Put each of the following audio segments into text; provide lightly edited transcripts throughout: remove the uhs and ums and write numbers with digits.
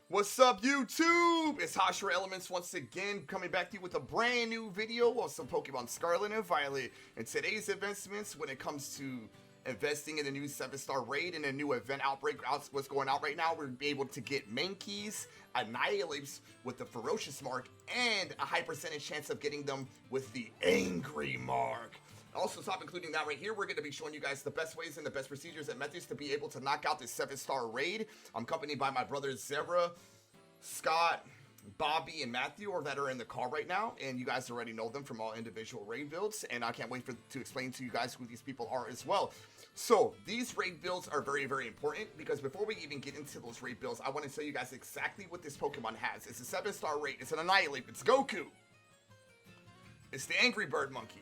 What's up, YouTube? It's Hashra Elements once again, coming back to you with a brand new video of some Pokemon Scarlet and Violet. And today's investments, when it comes to investing in the new 7-star raid and a new event outbreak, what's going out right now, we'll be able to get Mankeys, Annihilapes with the Ferocious mark, and a high percentage chance of getting them with the Angry mark. Also, stop including that right here. We're going to be showing you guys the best ways and the best procedures and methods to be able to knock out this 7-star raid. I'm accompanied by my brothers Zebra, Scott, Bobby, and Matthew, or that are in the car right now. And you guys already know them from all individual raid builds. And I can't wait to explain to you guys who these people are as well. So, these raid builds are very, very important because before we even get into those raid builds, I want to tell you guys exactly what this Pokemon has. It's a 7-star raid. It's an Annihilape. It's Goku. It's the Angry Bird Monkey.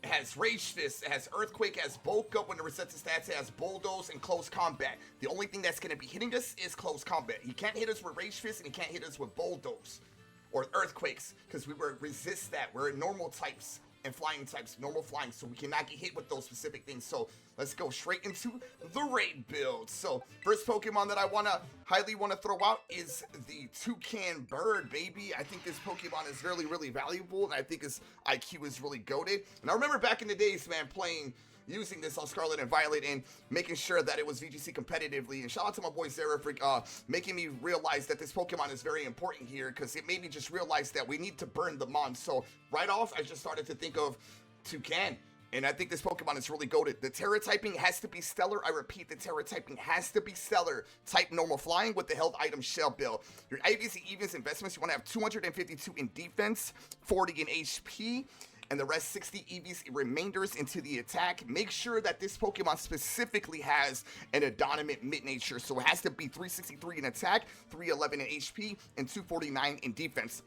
It has Rage Fist, it has Earthquake, it has Bulk Up when it resets its stats, it has Bulldoze and Close Combat. The only thing that's going to be hitting us is Close Combat. He can't hit us with Rage Fist and he can't hit us with Bulldoze or Earthquakes because we will resist that. We're normal types and flying types, normal flying, so we cannot get hit with those specific things. So let's go straight into the raid build. So first Pokemon that I highly want to throw out is the Toucan Bird, baby. I think this Pokemon is really, really valuable, and I think his IQ is really goated. And I remember back in the days, man, using this on Scarlet and Violet and making sure that it was VGC competitively. And shout out to my boy Zara for making me realize that this Pokemon is very important here because it made me just realize that we need to burn the Mon. So right off, I just started to think of Toucan. And I think this Pokemon is really goated. The Terra typing has to be stellar. I repeat, the Terra typing has to be stellar. Type normal flying with the held item Shell Bill. Your IVs and evens investments, you want to have 252 in defense, 40 in HP, and the rest 60 EVs remainders into the attack. Make sure that this Pokemon specifically has an Adonamant mid-nature, so it has to be 363 in attack, 311 in HP, and 249 in defense.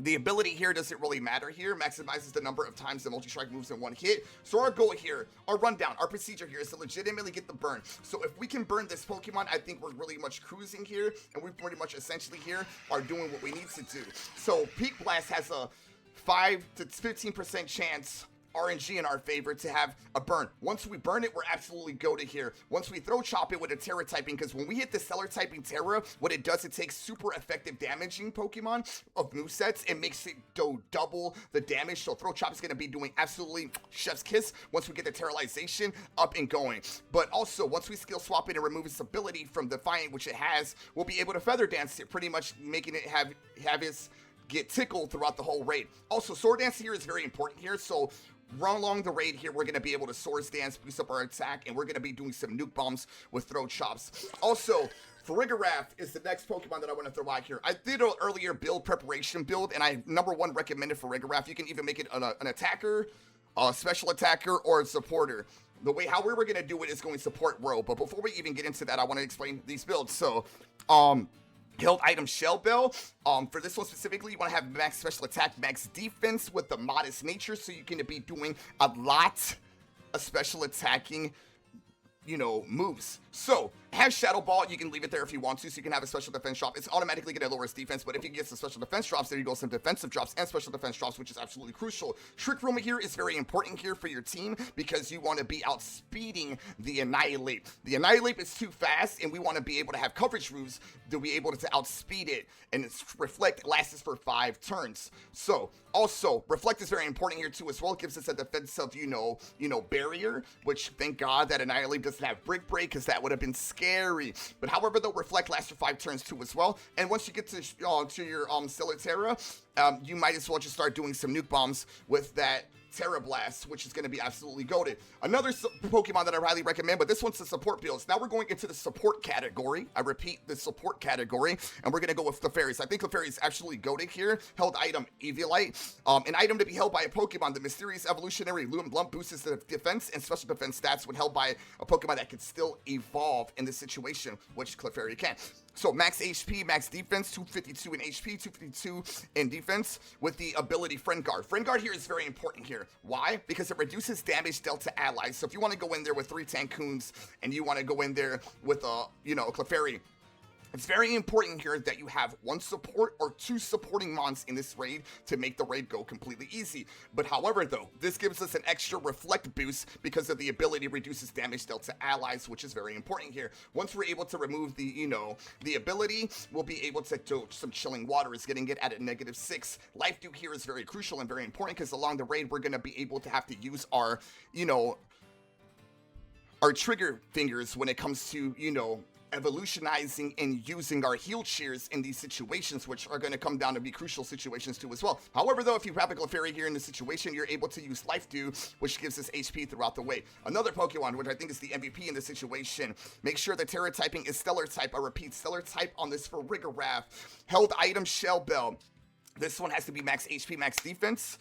The ability here doesn't really matter here. Maximizes the number of times the multi-strike moves in one hit. So our goal here, our rundown, our procedure here is to legitimately get the burn. So if we can burn this Pokemon, I think we're really much cruising here, and we pretty much essentially here are doing what we need to do. So Peak Blast has a 5 to 15% chance RNG in our favor to have a burn. Once we burn it, we're absolutely goated here. Once we throw chop it with a Terra typing, because when we hit the Stellar typing Terra, what it does, it takes super effective damaging Pokemon of movesets. It makes it do double the damage. So throw chop is going to be doing absolutely chef's kiss once we get the Terralization up and going. But also, once we skill swap it and remove its ability from Defiant, which it has, we'll be able to Feather Dance it, pretty much making it have its get tickled throughout the whole raid. Also, Sword Dance here is very important here, so run along the raid here, we're going to be able to Sword Dance, boost up our attack, and we're going to be doing some nuke bombs with throw chops. Also, Farigiraf is the next Pokemon that I want to throw out here. I did an earlier build preparation build, and I #1 recommended Farigiraf. You can even make it an attacker, a special attacker, or a supporter. How we were going to do it is going support row, but before we even get into that, I want to explain these builds. So, held item Shell Bell. For this one specifically, you want to have max special attack, max defense with the modest nature, so you can be doing a lot of special attacking, moves. So, have Shadow Ball, you can leave it there if you want to, so you can have a special defense drop. It's automatically going to lower its defense, but if you get some special defense drops, there you go, some defensive drops and special defense drops, which is absolutely crucial. Trick Room here is very important here for your team because you want to be outspeeding the Annihilape. The Annihilape is too fast, and we want to be able to have coverage moves to be able to outspeed it, and its Reflect lasts for 5 turns. So, also, Reflect is very important here too as well. It gives us a defensive, barrier, which thank God that Annihilape doesn't have Brick Break, because that would have been scary. But however, though, Reflect lasts for 5 turns too as well. And once you get to your Stellar Terra, you might as well just start doing some nuke bombs with that Terra Blast, which is going to be absolutely goated. Another Pokemon that I highly recommend, but this one's the support builds. Now we're going into the support category. I repeat, the support category, and we're going to go with Clefairy. I think Clefairy is actually goated here. Held item Eviolite. An item to be held by a Pokemon. The Mysterious Evolutionary Lump boosts the defense and special defense stats when held by a Pokemon that can still evolve in this situation, which Clefairy can. So max HP, max defense, 252 in HP, 252 in defense with the ability Friend Guard. Friend Guard here is very important here. Why? Because it reduces damage dealt to allies. So if you want to go in there with 3 Tankoons and you want to go in there with a Clefairy, It's very important here that you have one support or two supporting mons in this raid to make the raid go completely easy. But however though, this gives us an extra reflect boost because of the ability reduces damage dealt to allies, which is very important here. Once we're able to remove the, you know, the ability, we'll be able to do some chilling waters, getting it at a -6. Life dew here is very crucial and very important because along the raid, we're going to be able to have to use our, you know, our trigger fingers when it comes to, you know, evolutionizing and using our heal cheers in these situations, which are going to come down to be crucial situations too as well. However though, if you have a Clefairy here in the situation, you're able to use Life Dew, which gives us HP throughout the way. Another Pokemon, which I think is the MVP in this situation, make sure the Terra typing is Stellar type. I repeat, Stellar type on this for Rigoraph. Held item Shell Bell. This one has to be max HP, max defense,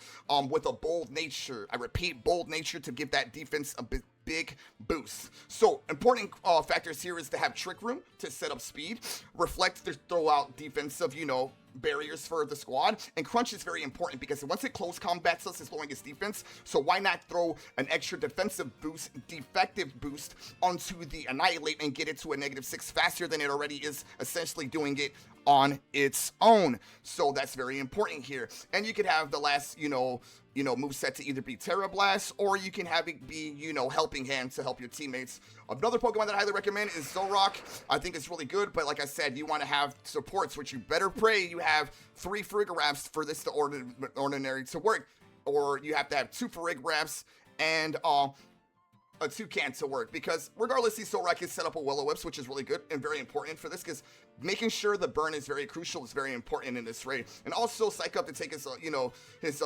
with a bold nature. I repeat, bold nature to give that defense a big boost. So important factors here is to have Trick Room to set up speed, Reflect to throw out defensive, you know, barriers for the squad, and Crunch is very important because once it close combats us, it's lowering its defense, so why not throw an extra defensive boost, defective boost onto the Annihilate and get it to a -6 faster than it already is, essentially doing it on its own. So that's very important here. And you could have the last, you know, moveset to either be Terra Blast, or you can have it be, you know, Helping Hand to help your teammates. Another Pokemon that I highly recommend is Zoroark. I think it's really good, but like I said, you want to have supports, which you better pray you have 3 Frigoraphs for this to ordinary to work, or you have to have 2 Frigoraphs and a Toucan to work, because regardless, the Zoroark can set up a Will-O-Wisp, which is really good and very important for this, because making sure the burn is very crucial is very important in this raid. And also Psych Up to take his, you know, his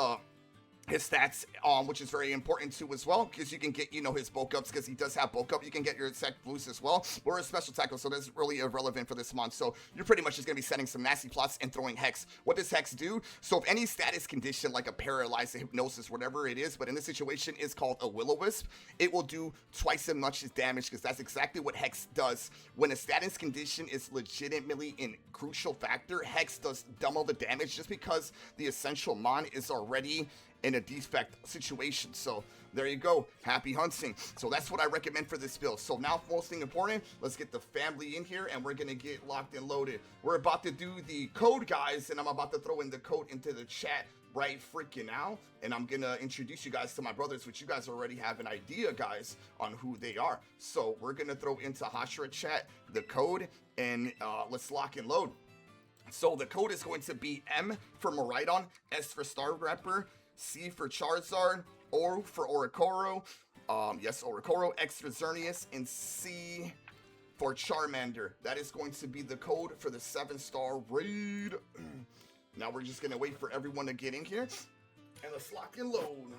stats, which is very important too as well, because you can get, you know, his bulk ups, because he does have bulk up. You can get your attack boost as well, or a special tackle, so that's really irrelevant for this month. So you're pretty much just going to be setting some nasty plots and throwing Hex. What does Hex do? So if any status condition, like a paralyze, a hypnosis, whatever it is, but in this situation is called a Will-O-Wisp, it will do twice as much as damage, because that's exactly what Hex does. When a status condition is legitimately in crucial factor, Hex does double the damage, just because the essential mon is already in a defect situation. So there you go, happy hunting. So that's what I recommend for this build. So now, most thing important, let's get the family in here and we're gonna get locked and loaded. We're about to do the code, guys, and I'm about to throw in the code into the chat right freaking now, and I'm gonna introduce you guys to my brothers, which you guys already have an idea, guys, on who they are. So we're gonna throw into Hashira chat the code, and let's lock and load. So the code is going to be M for Miraidon, S for Staraptor, C for Charizard, O for Oricoro, yes, Oricoro, X for Xerneas, and C for Charmander. That is going to be the code for the 7-star raid. Now we're just gonna wait for everyone to get in here, and let's lock and load.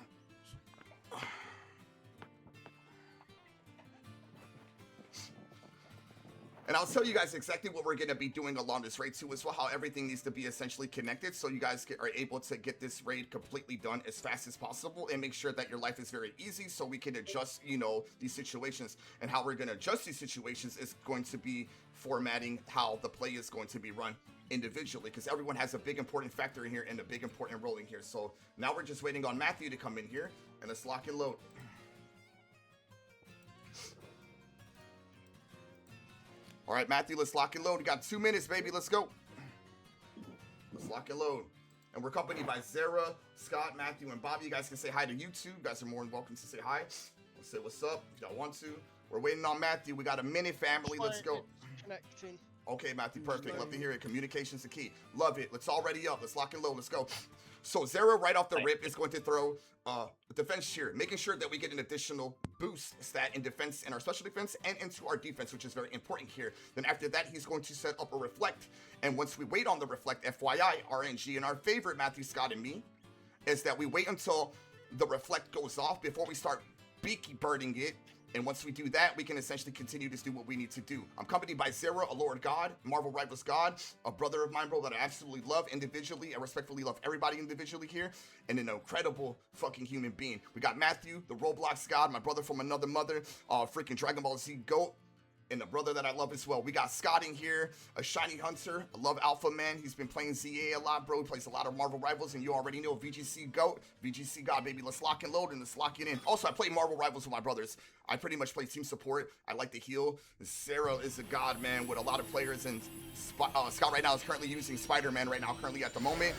And I'll tell you guys exactly what we're going to be doing along this raid too as well, how everything needs to be essentially connected, so you guys are able to get this raid completely done as fast as possible and make sure that your life is very easy, so we can adjust, you know, these situations. And how we're going to adjust these situations is going to be formatting how the play is going to be run individually, because everyone has a big important factor in here and a big important role in here. So now we're just waiting on Matthew to come in here, and let's lock and load. All right, Matthew, let's lock and load. We got 2 minutes, baby. Let's go. Let's lock and load. And we're accompanied by Zara, Scott, Matthew, and Bobby. You guys can say hi to YouTube. You guys are more than welcome to say hi. Let's say what's up if y'all want to. We're waiting on Matthew. We got a minute, family. Let's go. Connecting. Okay, Matthew, perfect. Love to hear it. Communication's the key. Love it. Let's already up. Let's lock and load. Let's go. So Zara, right off the rip, is going to throw a defense cheer, making sure that we get an additional boost stat in defense, in our special defense, and into our defense, which is very important here. Then after that, he's going to set up a reflect. And once we wait on the reflect, FYI, RNG, and our favorite, Matthew, Scott, and me, is that we wait until the reflect goes off before we start beaky birding it. And once we do that, we can essentially continue to do what we need to do. I'm accompanied by Zera, a Lord God, Marvel Rivals God, a brother of mine, bro, that I absolutely love individually. I respectfully love everybody individually here, and an incredible fucking human being. We got Matthew, the Roblox God, my brother from another mother, freaking Dragon Ball Z GOAT, and a brother that I love as well. We got Scott in here, a shiny hunter. I love Alpha Man. He's been playing ZA a lot, bro. He plays a lot of Marvel Rivals, and you already know VGC GOAT, VGC God, baby. Let's lock and load and let's lock it in. Also, I play Marvel Rivals with my brothers. I pretty much play team support. I like to heal. Sarah is a god, man, with a lot of players, and Scott right now is currently using Spider-Man right now, currently at the moment.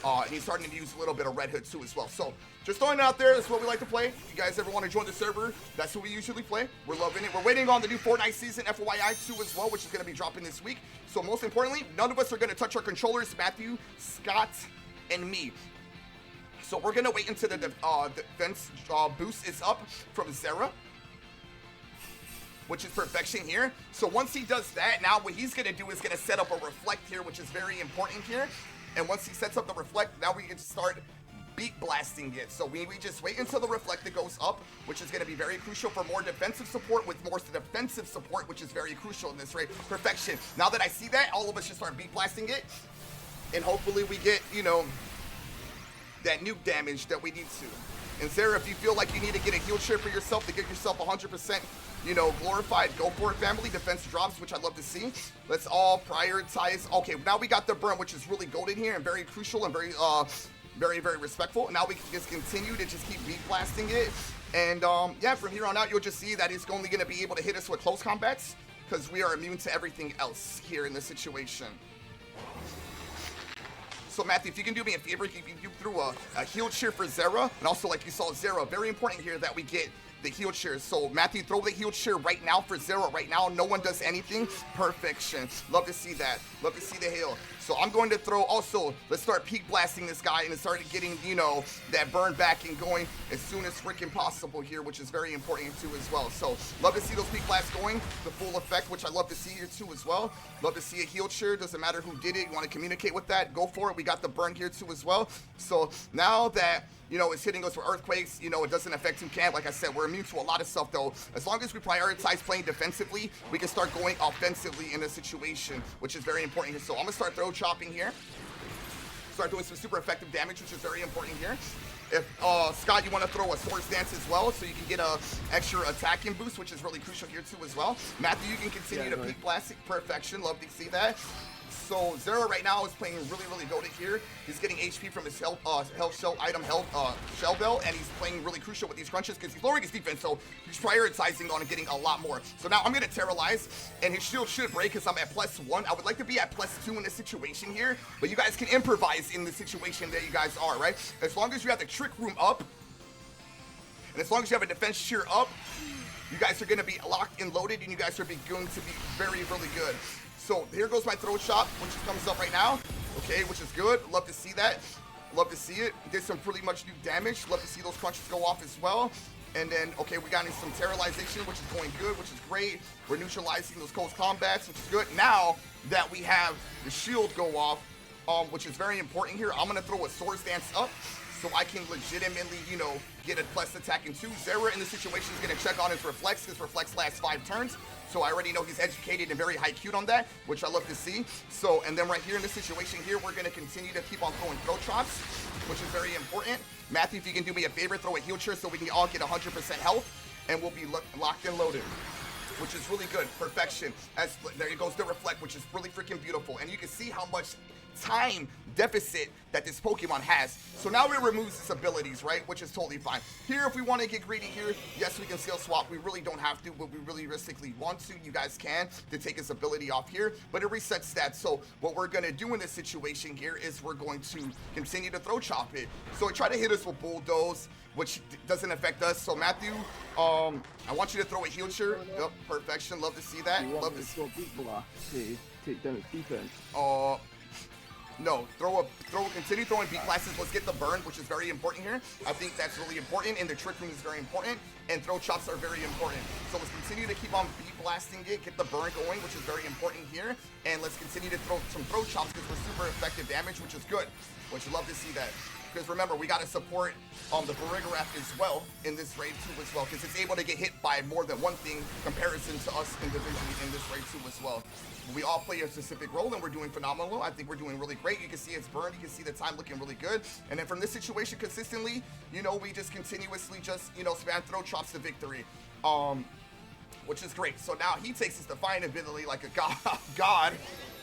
And he's starting to use a little bit of Red Hood too as well. So just throwing it out there, that's what we like to play. If you guys ever want to join the server, that's what we usually play. We're loving it. We're waiting on the new Fortnite season, FYI 2 as well, which is going to be dropping this week. So most importantly, none of us are going to touch our controllers, Matthew, Scott, and me. So we're going to wait until the defense boost is up from Zera, which is perfection here. So once he does that, now what he's going to do is going to set up a reflect here, which is very important here. And once he sets up the reflect, now we can start beat blasting it. So we just wait until the reflector goes up, which is going to be very crucial for more defensive support, with more defensive support, which is very crucial in this raid. Perfection. Now that I see that, all of us should start beat blasting it, and hopefully we get, you know, that nuke damage that we need to. And Sarah, if you feel like you need to get a heal share for yourself to get yourself 100%, you know, glorified, go for it, family. Defense drops, which I love to see. Let's all prioritize. Okay, now we got the burn, which is really golden here and very crucial and very, very respectful. Now we can just continue to just keep beat blasting it. And yeah, from here on out, you'll just see that he's only going to be able to hit us with close combats, because we are immune to everything else here in this situation. So Matthew, if you can do me a favor, if you threw a heal cheer for Zera, and also like you saw Zera, very important here that we get the heal cheer. So Matthew, throw the heal cheer right now for Zera. Right now, no one does anything. Perfection. Love to see that. Love to see the heal. So I'm going to throw also, let's start peak blasting this guy and start getting, you know, that burn back and going as soon as freaking possible here, which is very important too as well. So love to see those peak blasts going, the full effect, which I love to see here too as well. Love to see a heal cheer. Doesn't matter who did it. You want to communicate with that, go for it. We got the burn here too as well. So now that, you know, it's hitting us for earthquakes, you know, it doesn't affect who can. Like I said, we're immune to a lot of stuff though. As long as we prioritize playing defensively, we can start going offensively in a situation, which is very important here. So I'm gonna start throw chopping here. Start doing some super effective damage, which is very important here. If Scott, you want to throw a Swords Dance as well, so you can get a extra attacking boost, which is really crucial here too as well. Matthew, you can continue to peak blasting. Perfection. Love to see that. So Zera right now is playing really goated here. He's getting HP from his health shell item shell bell, and he's playing really crucial with these crunches because he's lowering his defense, so he's prioritizing on getting a lot more. So now I'm gonna terrorize, and his shield should break because I'm at +1. I would like to be at +2 in this situation here, but you guys can improvise in the situation that you guys are, right? As long as you have the trick room up, and as long as you have a defense cheer up, you guys are gonna be locked and loaded, and you guys are going to be really good. So here goes my throw chop, which comes up right now. Okay, which is good. Love to see that. Love to see it. Did some pretty much new damage. Love to see those punches go off as well. And then, okay, we got some terrorization, which is going good, which is great. We're neutralizing those close combats, which is good. Now that we have the shield go off, which is very important here, I'm going to throw a Swords Dance up so I can legitimately, you know, get a plus attack in 2. Zera in this situation is going to check on his reflex, because reflex lasts 5 turns. So I already know he's educated and very high queued on that, which I love to see. So, and then right here in this situation here, we're going to continue to keep on throwing throw chops, which is very important. Matthew, if you can do me a favor, throw a heal cheer so we can all get 100% health, and we'll be locked and loaded, which is really good. Perfection. As there goes the reflect, which is really freaking beautiful. And you can see how much time deficit that this Pokemon has. So now it removes its abilities, right? Which is totally fine. Here, if we want to get greedy here, yes, we can skill swap. We really don't have to, but we really realistically want to. You guys can, to take his ability off here, but it resets that. So what we're going to do in this situation here is we're going to continue to throw chop it. So try to hit us with bulldoze, which doesn't affect us. So Matthew, I want you to throw a heal cheer. Yep, perfection. Love to see that. Love to see. To take down its defense. No, continue throwing beat blasts. Let's get the burn, which is very important here. I think that's really important, and the trick room is very important, and throw chops are very important. So let's continue to keep on beat blasting it, get the burn going, which is very important here, and let's continue to throw some throw chops because we're super effective damage, which is good. Which love to see that. Because remember, we got to support the Barigarath as well in this raid too as well, because it's able to get hit by more than one thing comparison to us individually in this raid too as well. We all play a specific role and we're doing phenomenal. I think we're doing really great. You can see it's burned. You can see the time looking really good. And then from this situation consistently, you know, we just continuously just, you know, spam throw chops to victory. which is great. So now he takes his Defiant ability like a god,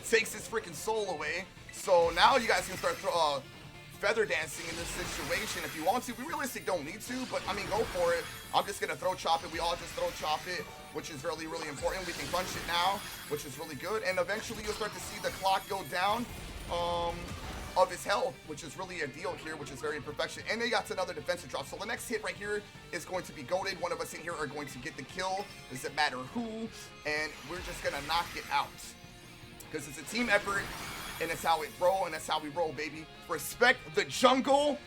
takes his freaking soul away. So now you guys can start feather dancing in this situation if you want to. We realistically don't need to, but I mean, go for it. I'm just gonna throw chop it. We all just throw chop it, which is really, really important. We can crunch it now, which is really good. And eventually you'll start to see the clock go down of his health, which is really a deal here, which is very imperfection. And they got another defensive drop. So the next hit right here is going to be goated. One of us in here are going to get the kill. Doesn't matter who. And we're just gonna knock it out. Because it's a team effort. And that's how it roll, and that's how we roll, baby. Respect the jungle,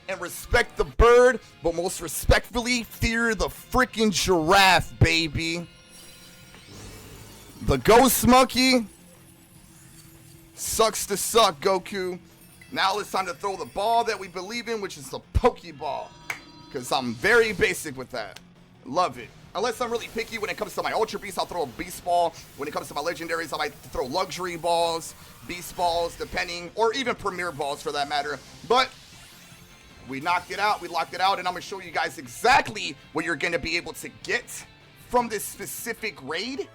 and respect the bird, but most respectfully, fear the freaking giraffe, baby. The ghost monkey sucks to suck, Goku. Now it's time to throw the ball that we believe in, which is the Pokeball. Because I'm very basic with that. Love it. Unless I'm really picky when it comes to my Ultra Beast, I'll throw a Beast Ball. When it comes to my Legendaries, I might throw Luxury Balls, Beast Balls, depending, or even Premier Balls for that matter. But we knocked it out, we locked it out, and I'm going to show you guys exactly what you're going to be able to get from this specific raid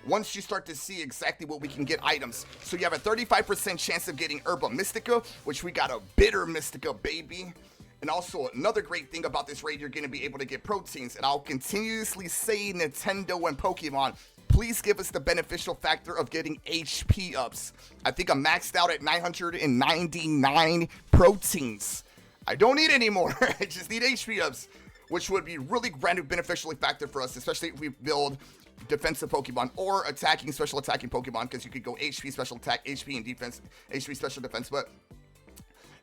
once you start to see exactly what we can get items. So you have a 35% chance of getting Herba Mystica, which we got a Bitter Mystica, baby. And also, another great thing about this raid, you're going to be able to get proteins. And I'll continuously say, Nintendo and Pokemon, please give us the beneficial factor of getting HP ups. I think I'm maxed out at 999 proteins. I don't need any more. I just need HP ups, which would be really brand beneficially factor for us, especially if we build defensive Pokemon or attacking, special attacking Pokemon, because you could go HP, special attack, HP, and defense, HP, special defense, but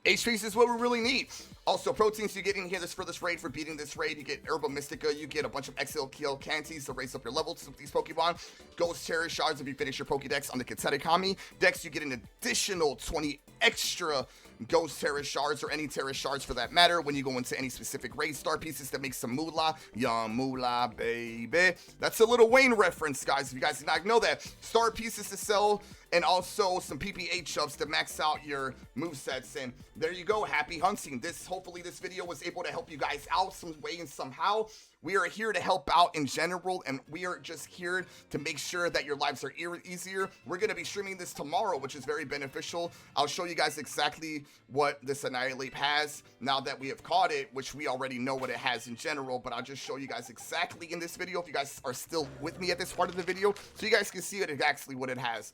HPs is what we really need. Also, proteins you get in here for this raid, for beating this raid. You get Herba Mystica, you get a bunch of XL Kill Canties to raise up your levels with these Pokemon. Ghost Cherish Shards if you finish your Pokedex on the Katerakami Dex. You get an additional 20 extra Ghost Terra Shards, or any Terra Shards for that matter, when you go into any specific raid. Star pieces that make some moolah. Yum moolah, baby. That's a Little Wayne reference, guys, if you guys did not know that. Star pieces to sell, and also some PPH ups to max out your movesets. And there you go, happy hunting. Hopefully this video was able to help you guys out some way and somehow. We are here to help out in general, and we are just here to make sure that your lives are easier. We're going to be streaming this tomorrow, which is very beneficial. I'll show you guys exactly what this Annihilape has now that we have caught it, which we already know what it has in general, but I'll just show you guys exactly in this video if you guys are still with me at this part of the video, so you guys can see it exactly what it has.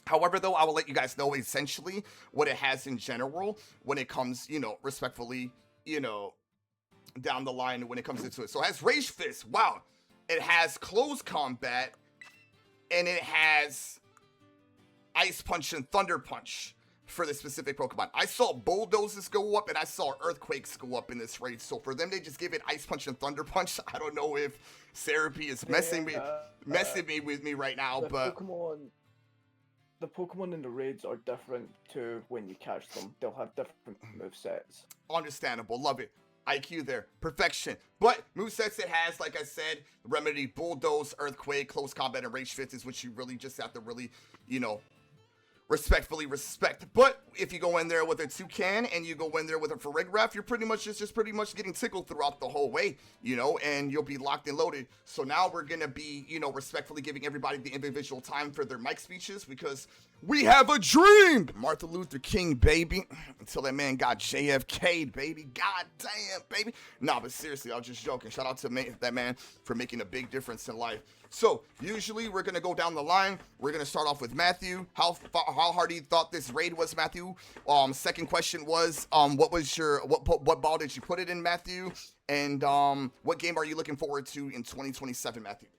However, though, I will let you guys know essentially what it has in general when it comes, respectfully, down the line when it comes into it. So it has Rage Fist. Wow. It has Close Combat. And it has Ice Punch and Thunder Punch for this specific Pokemon. I saw Bulldozes go up and I saw Earthquakes go up in this raid. So for them, they just give it Ice Punch and Thunder Punch. I don't know if Therapy is messing with me right now, but the Pokemon in the raids are different to when you catch them. They'll have different movesets. Understandable. Love it. IQ there. Perfection. But movesets it has, like I said, Remedy, Bulldoze, Earthquake, Close Combat, and Rage Fist is what you really just have to really, respectfully respect. But if you go in there with a Toucan and you go in there with a Farigiraf, you're pretty much just pretty much getting tickled throughout the whole way, and you'll be locked and loaded. So now we're gonna be, respectfully giving everybody the individual time for their mic speeches, because we have a dream. Martin Luther King, baby. Until that man got JFK'd, baby. God damn, baby. Nah, but seriously, I was just joking. Shout out to that man for making a big difference in life. So usually we're gonna go down the line. We're gonna start off with Matthew. How hard he thought this raid was, Matthew. Second question was, what ball did you put it in, Matthew? And what game are you looking forward to in 2027, Matthew?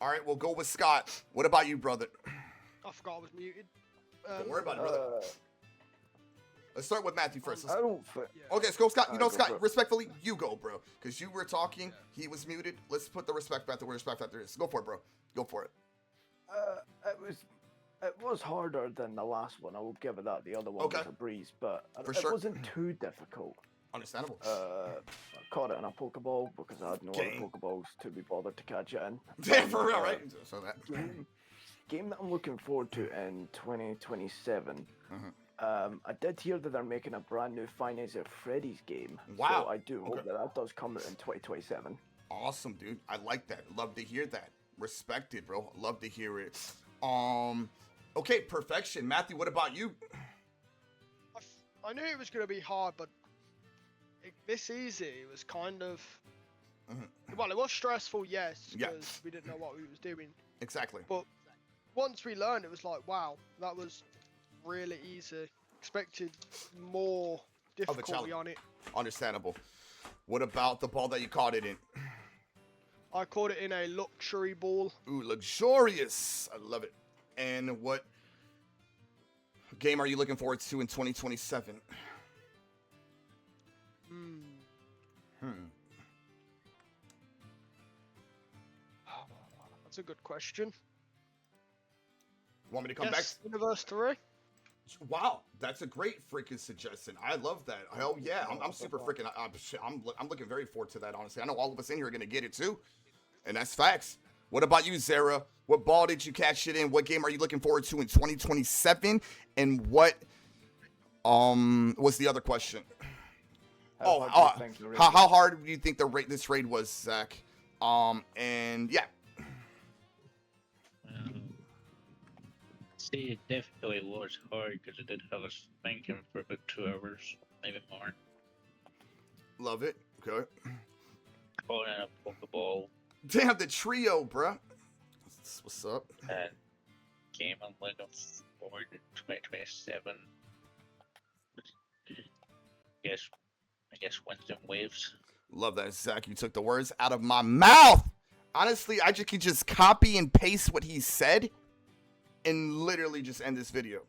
All right, we'll go with Scott. What about you, brother? I forgot I was muted. Don't worry about it, brother. Let's start with Matthew first. I don't. Okay, let's go, Scott. Scott, bro. respectfully, you go, bro. Because you were talking, he was muted. Let's put the respect factor where respect factor is. Go for it, bro. Go for it. It was harder than the last one. I will give it that. The other one was a breeze, but it wasn't too difficult. Understandable. I caught it in a Pokeball because I had no other Pokeballs to be bothered to catch it in. Yeah, for real, right? So that game that I'm looking forward to in 2027 I did hear that they're making a brand new Five Nights at Freddy's game. Wow. So I do hope Okay. that that does come out in 2027. Awesome, dude. I like that. Love to hear that. Respect it, bro. Love to hear it. Okay, perfection. Matthew, what about you? I knew it was going to be hard, but this easy. It was kind of. Well, it was stressful, yes, Yeah. because we didn't know what we was doing. Exactly. But once we learned, it was like, wow, that was really easy. Expected more difficulty challenge. on it. Understandable. What about the ball that you caught it in? I caught it in a luxury ball. Ooh, luxurious. I love it. And what game are you looking forward to in 2027? That's a good question. Want me to come Yes, Universe 3. back? Wow, that's a great freaking suggestion. I love that. Hell yeah, I'm super freaking. I'm looking very forward to that. Honestly, I know all of us in here are gonna get it too, and that's facts. What about you, Zara? What ball did you catch it in? What game are you looking forward to in 2027? And what was the other question? How hard do you think this raid was, Zach? And yeah. See, it definitely was hard because it did have us thinking for about 2 hours, maybe more. Love it. Okay. Calling in a Pokeball Damn, the trio, bruh. What's up? and game I'm looking forward to 2027. I guess winds and waves. Love that, Zach. You took the words out of my mouth. Honestly, I could just copy and paste what he said and literally just end this video.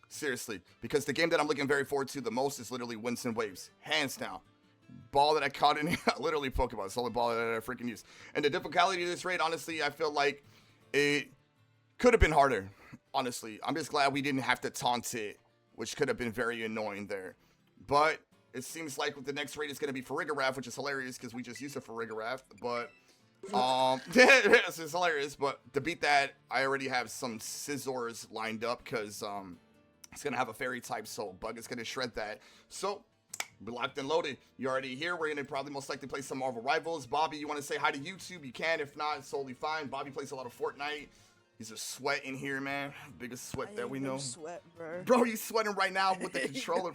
Seriously. Because the game that I'm looking very forward to the most is literally Winds and Waves. Hands down. Ball that I caught in literally Pokemon. It's the only ball that I freaking use. And the difficulty of this raid, honestly, I feel like it could have been harder. Honestly. I'm just glad we didn't have to taunt it, which could have been very annoying there. But it seems like the next raid is going to be Farigiraf, which is hilarious because we just used a Farigiraf. But yes, it's hilarious. But to beat that, I already have some Scizors lined up because it's gonna have a fairy type, so Bug is gonna shred that. So we're locked and loaded. You're already here. We're gonna probably most likely play some Marvel Rivals. Bobby, you want to say hi to YouTube? You can. If not, it's totally fine. Bobby plays a lot of Fortnite. He's a sweat in here, man. Biggest sweat that we know. Sweat, bro. Bro, he's sweating right now with the controller.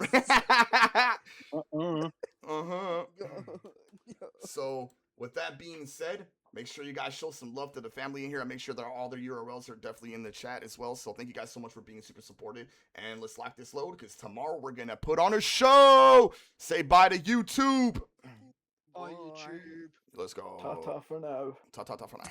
So with that being said, make sure you guys show some love to the family in here. And make sure that all their URLs are definitely in the chat as well. So thank you guys so much for being super supportive. And let's lock this load because tomorrow we're going to put on a show. Say bye to YouTube. On YouTube. Let's go. Ta-ta for now. Ta-ta for now.